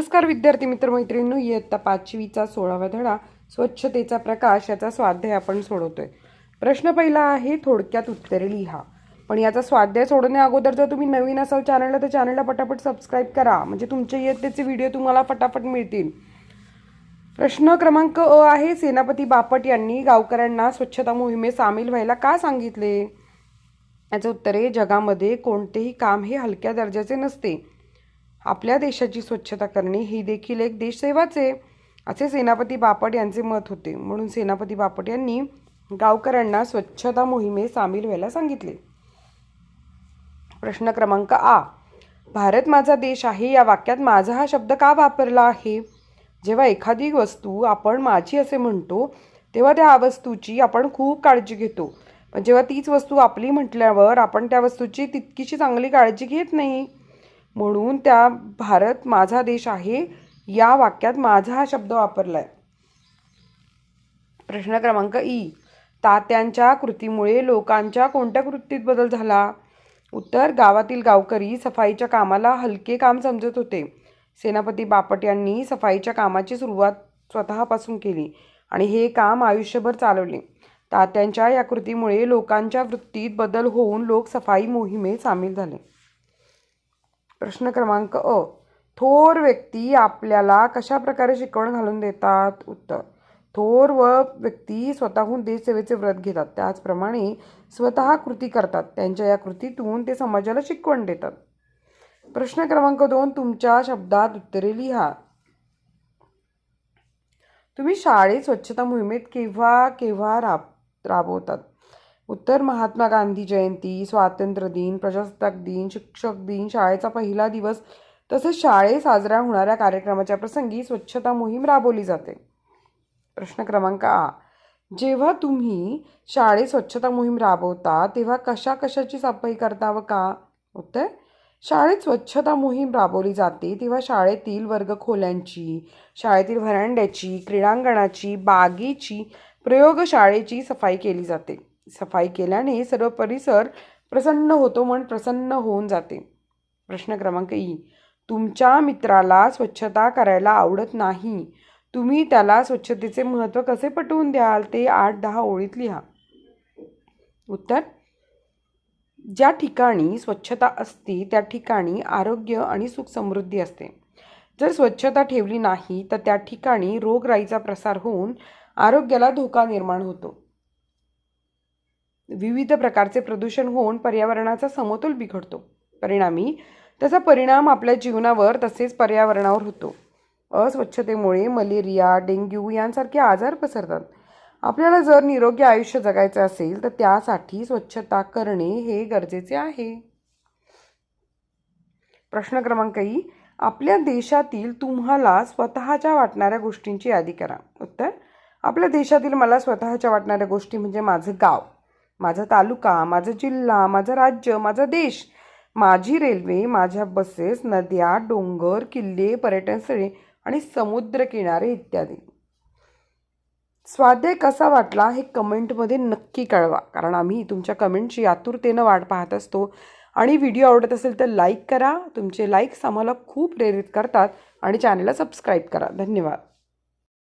नमस्कार विद्यार्थी मित्र मैत्रिणींनो, इयत्ता 5वीचा 16वा धडा स्वच्छतेचा प्रकाश याचा स्वाध्याय आपण सोडवतोय। प्रश्न पहिला आहे, थोडक्यात उत्तरे लिहा। पण याचा स्वाध्याय सोडवण्या अगोदर जर तुम्ही नवीन असाल चॅनलला तर चॅनलला पटापट सबस्क्राइब करा, म्हणजे तुमच्या इयत्तेचे व्हिडिओ तुम्हाला पटापट मिळतील। प्रश्न क्रमांक अ आहे, सेनापती बापट यांनी गावकऱ्यांना स्वच्छता मोहिमेत सामील व्हायला का सांगितले? याचं उत्तर आहे, जगामध्ये कोणतेही काम हे हलक्या दर्जाचे नसते। आपल्या देशाची स्वच्छता करणे ही देखील एक देशसेवाच आहे, असे सेनापती बापट यांचे मत होते। म्हणून सेनापती बापट यांनी गावकऱ्यांना स्वच्छता मोहिमेत सामील व्हायला सांगितले। प्रश्न क्रमांक आ, भारत माझा देश आहे या वाक्यात माझा हा शब्द का वापरला आहे? जेव्हा एखादी वस्तू आपण माझी असे म्हणतो तेव्हा त्या वस्तूची आपण खूप काळजी घेतो, पण जेव्हा तीच वस्तू आपली म्हटल्यावर आपण त्या वस्तूची तितकीशी चांगली काळजी घेत नाही। म्हणून त्या भारत माझा देश आहे या वाक्यात माझा हा शब्द वापरलाय। प्रश्न क्रमांक ई, तात्यांच्या कृतीमुळे लोकांच्या कोणत्या कृतीत बदल झाला? उत्तर, गावातील गावकरी सफाईच्या कामाला हलके काम समजत होते। सेनापती बापट यांनी सफाईच्या कामाची सुरुवात स्वतःपासून केली आणि हे काम आयुष्यभर चालवले। तात्यांच्या या कृतीमुळे लोकांच्या वृत्तीत बदल होऊन लोक सफाई मोहिमेत सामील झाले। प्रश्न क्रमांक अ, थोर व्यक्ती आपल्याला कशा प्रकारे शिकवण घालून देतात? उत्तर, थोर व्यक्ती स्वतःहून देशसेवेचे व्रत घेतात, त्याचप्रमाणे स्वतः कृती करतात। त्यांच्या या कृतीतून ते समाजाला शिकवण देतात। प्रश्न क्रमांक 2, तुमच्या शब्दात उत्तरे लिहा। तुम्ही शाळेत स्वच्छता मोहिमेत केव्हा केव्हा राबवतात? उत्तर, महात्मा गांधी जयंती, स्वातंत्र्य दिन, प्रजासत्ताक दिन, शिक्षक दिन, शाळेचा पहिला दिवस तसेच शाळेत साजऱ्या होणाऱ्या कार्यक्रमाच्या प्रसंगी स्वच्छता मोहीम राबवली जाते। प्रश्न क्रमांक आ, जेव्हा तुम्ही शाळेत स्वच्छता मोहीम राबवता तेव्हा कशाची सफाई करता व का? उत्तर, शाळेत स्वच्छता मोहीम राबवली जाते तेव्हा शाळेतील वर्गखोल्यांची, शाळेतील व्हरांड्याची, क्रीडांगणाची, बागेची, प्रयोगशाळेची सफाई केली जाते। सफाई केल्याने सर्व परिसर प्रसन्न होतो, मन प्रसन्न होऊन जाते। प्रश्न क्रमांक ई, तुमच्या मित्राला स्वच्छता करायला आवडत नाही, तुम्ही त्याला स्वच्छतेचे महत्त्व कसे पटवून द्याल? ते 8-10 ओळीत लिहा। उत्तर, ज्या ठिकाणी स्वच्छता असते त्या ठिकाणी आरोग्य आणि सुख समृद्धी असते। जर स्वच्छता ठेवली नाही तर त्या ठिकाणी रोगराईचा प्रसार होऊन आरोग्याला धोका निर्माण होतो। विविध प्रकारचे प्रदूषण होऊन पर्यावरणाचा समतोल बिघडतो, परिणामी त्याचा परिणाम आपल्या जीवनावर तसेच पर्यावरणावर होतो। अस्वच्छतेमुळे मलेरिया, डेंग्यू यांसारखे आजार पसरतात। आपल्याला जर निरोगी आयुष्य जगायचे असेल तर त्यासाठी स्वच्छता करणे हे गरजेचे आहे। प्रश्न क्रमांक ई, आपल्या देशातील तुम्हाला स्वतःच्या वाटणाऱ्या गोष्टींची यादी करा। उत्तर, आपल्या देशातील मला स्वतःच्या वाटणाऱ्या गोष्टी म्हणजे माझं गाव, माझा तालुका, माझा जिल्हा, माझं राज्य, माझा देश, माझी रेल्वे, माझ्या बसेस, नद्या, डोंगर, किल्ले, पर्यटन स्थळे आणि समुद्र किनारे इत्यादी। स्वाध्याय कसा वाटला हे कमेंटमध्ये नक्की कळवा, कारण आम्ही तुमच्या कमेंटची आतुरतेनं वाट पाहत असतो। आणि व्हिडिओ आवडत असेल तर लाईक करा, तुमचे लाईक्स आम्हाला खूप प्रेरित करतात, आणि चॅनलला सबस्क्राईब करा। धन्यवाद।